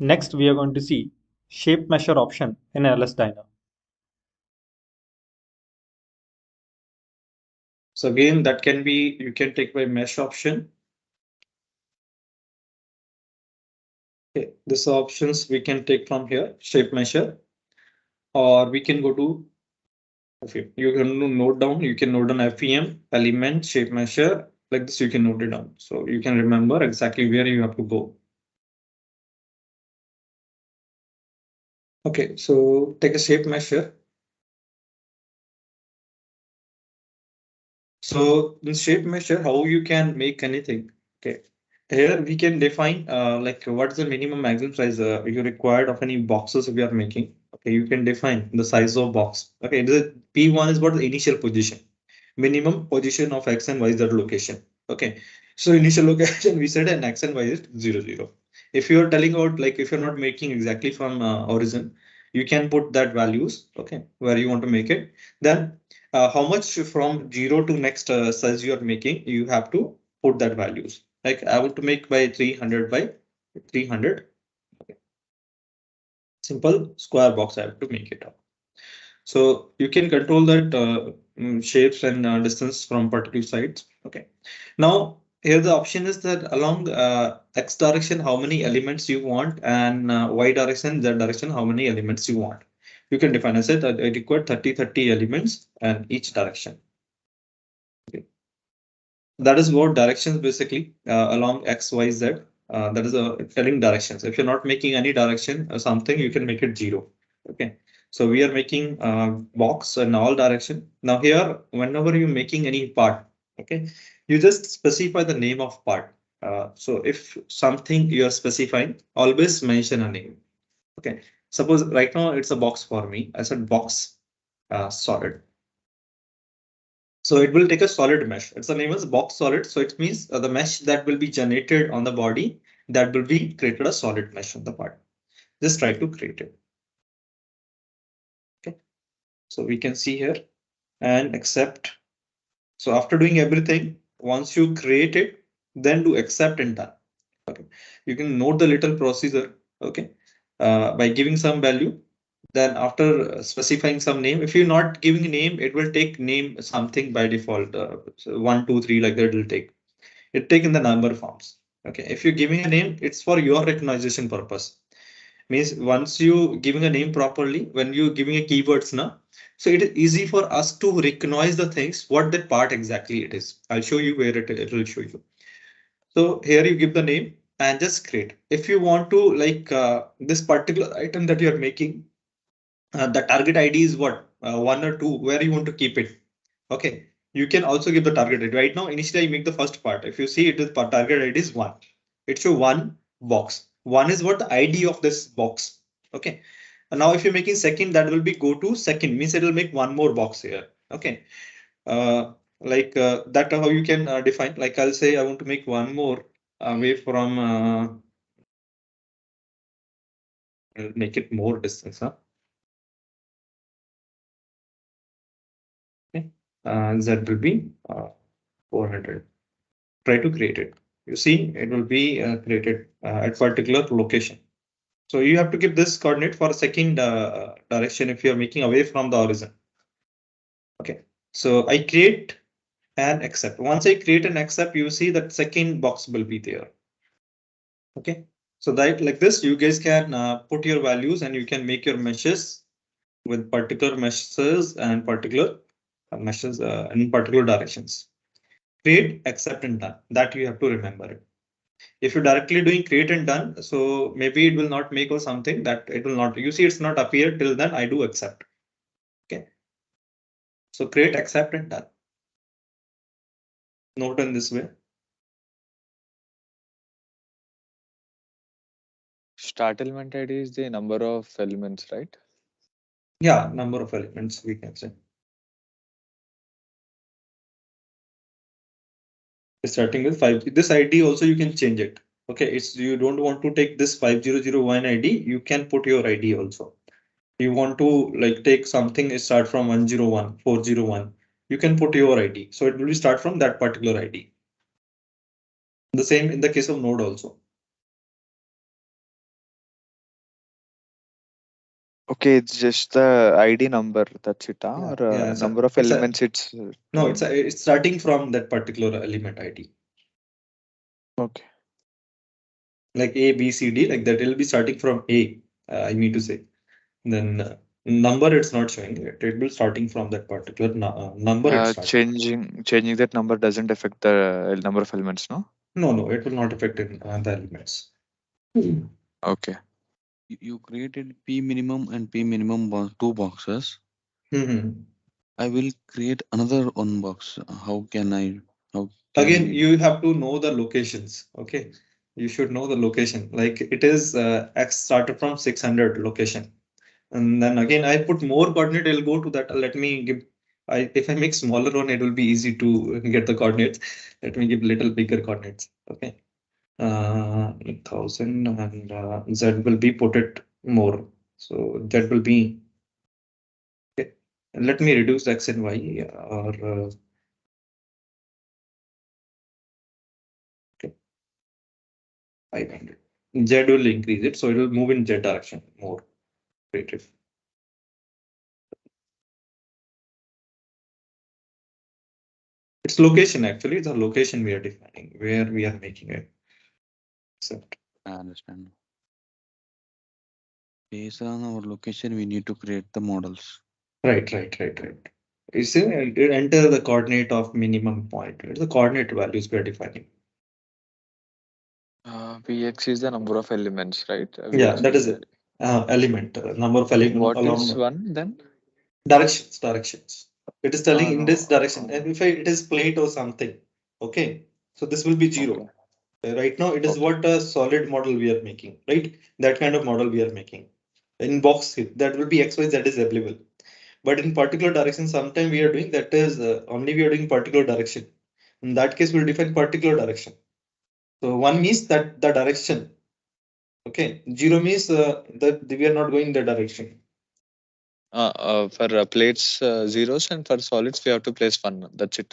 Next, we are going to see shape measure option in ls-dyna. So again, that can be, you can take by mesh option. Okay, this options we can take from here, shape measure, or we can go to, okay, you can note down, you can note down FEM, element, shape measure, like this, you can note it down. So you can remember exactly where you have to go. Okay, so take a shape measure. So in shape measure, how you can make anything. Okay, here we can define like what's the minimum maximum size you required of any boxes we are making. Okay, you can define the size of box. Okay, the P1 is what the initial position, minimum position of X and Y Z location. Okay, so initial location we said and X and Y is 0, 0. If you are telling out like if you're not making exactly from origin, you can put that values. Okay, where you want to make it. Then how much from 0 to next size you are making, you have to put that values. Like I want to make by 300 by 300. Okay. Simple square box I have to make it up. So you can control that shapes and distance from particular sides. Okay. Now here the option is that along X direction, how many elements you want, and Y direction, Z direction, how many elements you want. You can define as it that I require 30 elements and each direction. Okay. That is what directions basically along X, Y, Z. That is telling directions. If you're not making any direction or something, you can make it 0. Okay. So we are making box in all direction. Now here, whenever you're making any part, okay, you just specify the name of part. So if something you are specifying, always mention a name. Okay. Suppose right now it's a box for me. I said box solid. So it will take a solid mesh. Its name is box solid. So it means the mesh that will be generated on the body, that will be created a solid mesh on the part. Just try to create it. Okay. So we can see here and accept. So after doing everything, once you create it, then do accept and done. Okay. You can note the little procedure. Okay. By giving some value, then after specifying some name, if you're not giving a name, it will take name something by default. So 1, 2, 3 like that it will take. It take in the number forms. Okay, if you're giving a name, it's for your recognition purpose. Means once you giving a name properly, when you giving a keywords now, so it is easy for us to recognize the things what that part exactly it is. I'll show you where it will show you. So here you give the name and just create. If you want to like this particular item that you're making, the target ID is what 1 or 2, where you want to keep it. Okay, you can also give the target ID. Right now, initially I make the first part. If you see it is target ID is 1. It show 1 box. 1 is what the ID of this box. Okay. And now if you're making second, that will be go to second, means it will make one more box here. Okay. That how you can define. Like I'll say I want to make one more away from I'll make it more distance. Huh? Okay. Z will be 400. Try to create it. You see, it will be created at particular location. So you have to give this coordinate for a second direction if you are making away from the origin. Okay, so I create and accept. Once I create and accept, you see that second box will be there. Okay, so that like this, you guys can put your values and you can make your meshes with particular meshes and particular meshes in particular directions. Create, accept, and done. That you have to remember it. If you're directly doing create and done, so maybe it will not make or something that it will not, you see it's not appear till then I do accept. Okay. So create, accept, and done. Note in this way. Start element ID is the number of elements, right? Yeah, number of elements we can say. Starting with 5. This ID also you can change it. Okay, it's you don't want to take this 5001 ID, you can put your ID also. You want to like take something start from 101, 401, you can put your ID. So it will be start from that particular ID. The same in the case of node also. Okay, it's just the ID number. That's it, Yeah, or yeah, number of it's a elements. no, it's starting from that particular element ID. Okay. Like A, B, C, D, like that. It'll be starting from A. I mean to say. Then number it's not showing it. It will starting from that particular number. It's starting. Changing that number doesn't affect the number of elements, no? No, it will not affect in the elements. Okay. You created P minimum and P minimum two boxes. Mm-hmm. I will create another one box. How can I? How Again, can you have to know the locations. Okay, you should know the location. Like it is X started from 600 location, and then again I put more coordinate. I'll go to that. Let me give. If I make smaller one, it will be easy to get the coordinates. Let me give little bigger coordinates. Okay, 1000 and Z will be put it more. So that will be okay. And let me reduce X and Y or 500. Z will increase it, so it will move in Z direction more. Rated. It's location actually, the location we are defining, where we are making it. Except. I understand? Based on our location, we need to create the models. Right. You see, it enter the coordinate of minimum point. It's the coordinate values we are defining. Vx is the number of elements, right? Yeah, Vx that is it. Element, number of element What along is one then? directions. It is telling in No. this direction. And if it is plate or something, okay. So this will be 0. Okay. Right now, it is Okay. what a solid model we are making, right? That kind of model we are making. In box, that will be X, Y, Z is available. But in particular direction, sometime we are doing that is only we are doing particular direction. In that case, we'll define particular direction. So 1 means that the direction. Okay. 0 means that we are not going the direction. For plates, zeros, and for solids, we have to place one. That's it.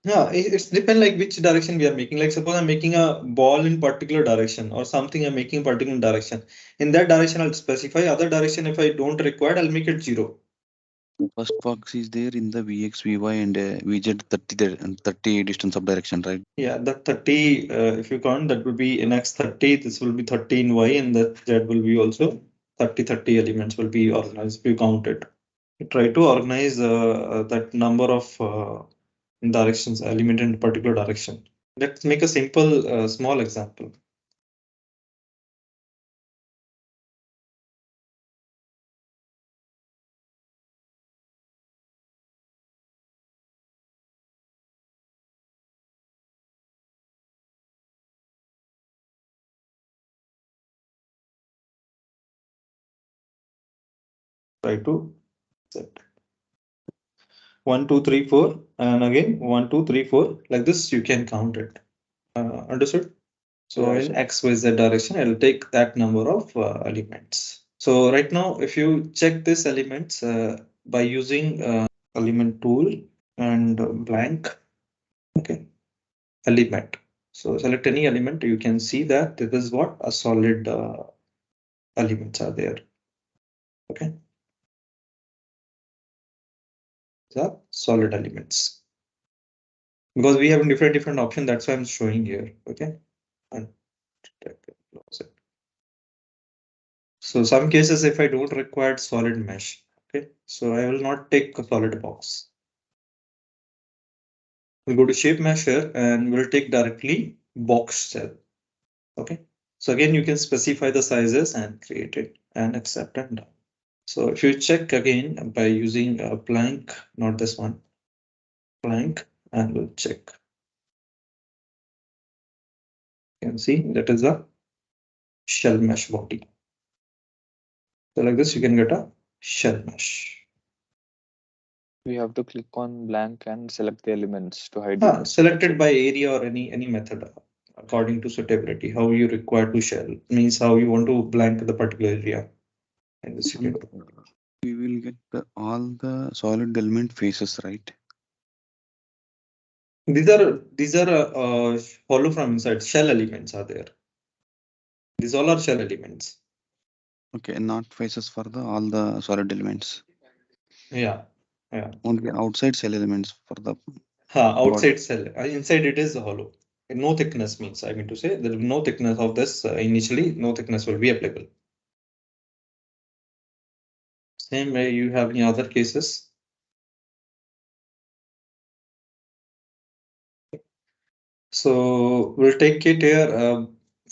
Yeah, it's depend like which direction we are making. Like suppose I'm making a ball in particular direction or something I'm making particular direction. In that direction, I'll specify. Other direction, if I don't require, I'll make it 0. The first box is there in the Vx, Vy, and Vz 30 there and 30 distance of direction, right? Yeah, the 30, if you count, that will be in X 30, this will be 30 in Y, and that Z will be also 30 elements will be organized if you count it. You try to organize that number of directions, element in particular direction. Let's make a simple small example. Try to set 1, 2, 3, 4, and again 1, 2, 3, 4. Like this, you can count it. Understood? So Yeah, in sir. X, Y, Z direction, I'll take that number of elements. So right now, if you check these elements by using element tool and blank, okay, element. So select any element, you can see that this is what a solid elements are there. Okay. These are solid elements. Because we have different option, that's why I'm showing here. Okay. And close it. So some cases, if I don't require solid mesh, okay, so I will not take a solid box. We'll go to shape mesh here and we'll take directly box cell. Okay, so again, you can specify the sizes and create it and accept and done. So if you check again by using a blank, not this one, blank, and we'll check. You can see that is a shell mesh body. So like this, you can get a shell mesh. We have to click on blank and select the elements to hide it. Selected by area or any method according to suitability. How you require to shell means how you want to blank the particular area. And this you can do. We will get all the solid element faces, right? These are hollow from inside. Shell elements are there. These all are shell elements. Okay, not faces for all the solid elements. Yeah. Only outside cell elements for the Outside cell. Inside it is hollow. No thickness means, I mean to say, there is no thickness of this. Initially, no thickness will be applicable. Same way you have in other cases. So we'll take it here,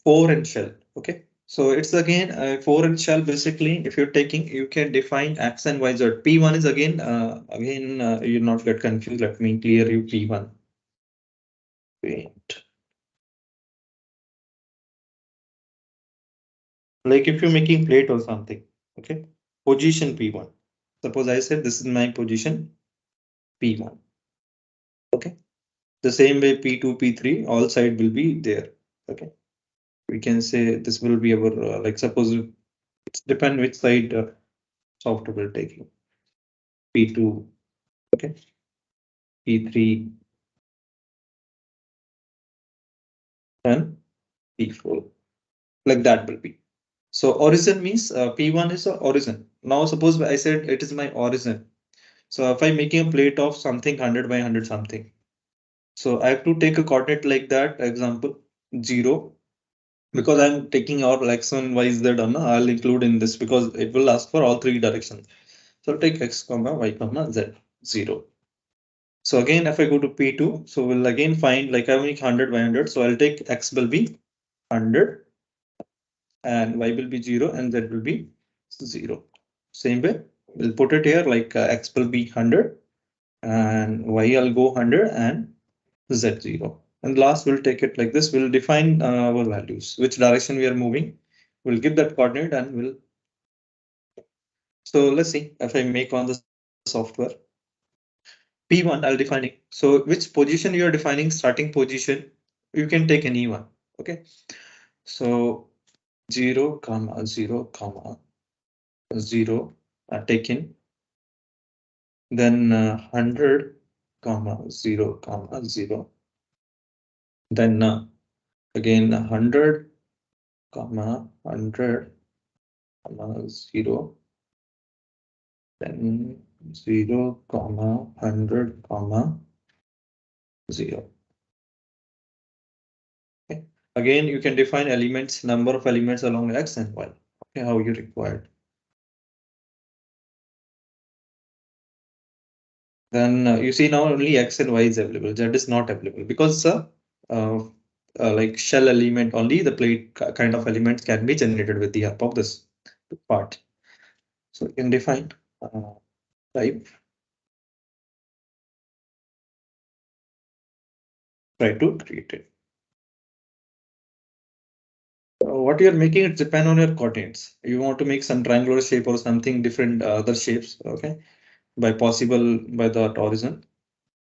4-inch shell. Okay. So it's again a 4-inch shell. Basically, if you're taking, you can define X and Y, Z. P1 is again, you'll not get confused. Let me clear you P1. Wait. Like if you're making plate or something, okay, position P1. Suppose I said this is my position P1. Okay. The same way P2, P3, all side will be there. Okay. We can say this will be our, like suppose it depend which side software will take you. P2, okay, P3, and P4. Like that will be. So origin means P1 is the origin. Now suppose I said it is my origin. So if I'm making a plate of something 100 by 100 something. So I have to take a coordinate like that, example 0, because I'm taking our X and Y, Z, I'll include in this because it will ask for all three directions. So I'll take X, Y, Z, 0. So again, if I go to P2, so we'll again find like I make 100 by 100. So I'll take X will be 100 and Y will be 0 and Z will be 0. Same way, we'll put it here like X will be 100 and Y I'll go 100 and Z 0. And last we'll take it like this. We'll define our values, which direction we are moving. We'll give that coordinate and we'll. So let's see if I make on the software. P1 I'll define it. So which position you are defining, starting position, you can take any one. Okay. So 0, 0, 0 are taken. Then 100, 0, 0. Then again 100, 100, 0. Then 0, 100, 0. Okay. Again, you can define elements, number of elements along X and Y. Okay, how you required. Then you see now only X and Y is available. Z is not available because like shell element only the plate kind of elements can be generated with the help of this part. So you can define type. Try to create it. What you're making, it depend on your coordinates. You want to make some triangular shape or something different other shapes, okay, by possible by the origin.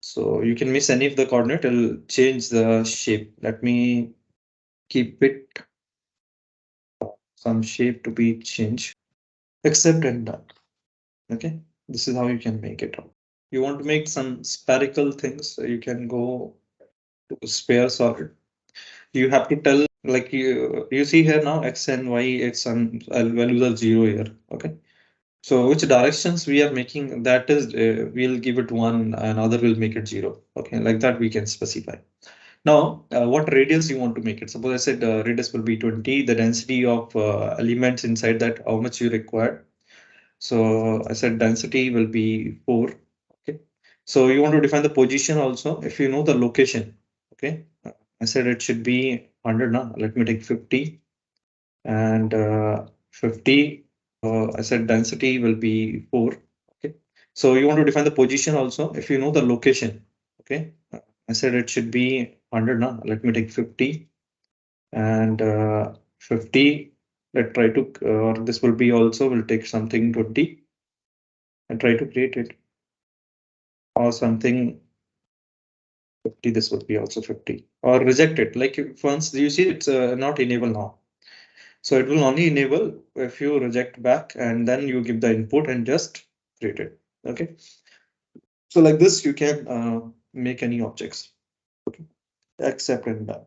So you can miss any of the coordinate, it'll change the shape. Let me keep it some shape to be changed, except and done. Okay, this is how you can make it. You want to make some spherical things, you can go to sphere solid. You have to tell like you see here now X and Y, X and values are 0 here. Okay. So which directions we are making, that is we'll give it 1 and other will make it 0. Okay, like that we can specify. Now what radius you want to make it? Suppose I said radius will be 20, the density of elements inside that, how much you require. So I said density will be 4. Okay, so you want to define the position also if you know the location. Okay, I said it should be 100 now. Let me take 50 and 50. I said density will be 4. Okay, so you want to define the position also if you know the location. Okay, I said it should be 100 now. Let me take 50 and 50. Let's try to, or this will be also, will take something 20 and try to create it, or something 50. This would be also 50 or reject it. Like once you see it's not enable now. So it will only enable if you reject back and then you give the input and just create it. Okay. So like this, you can make any objects. Okay. Accept and done.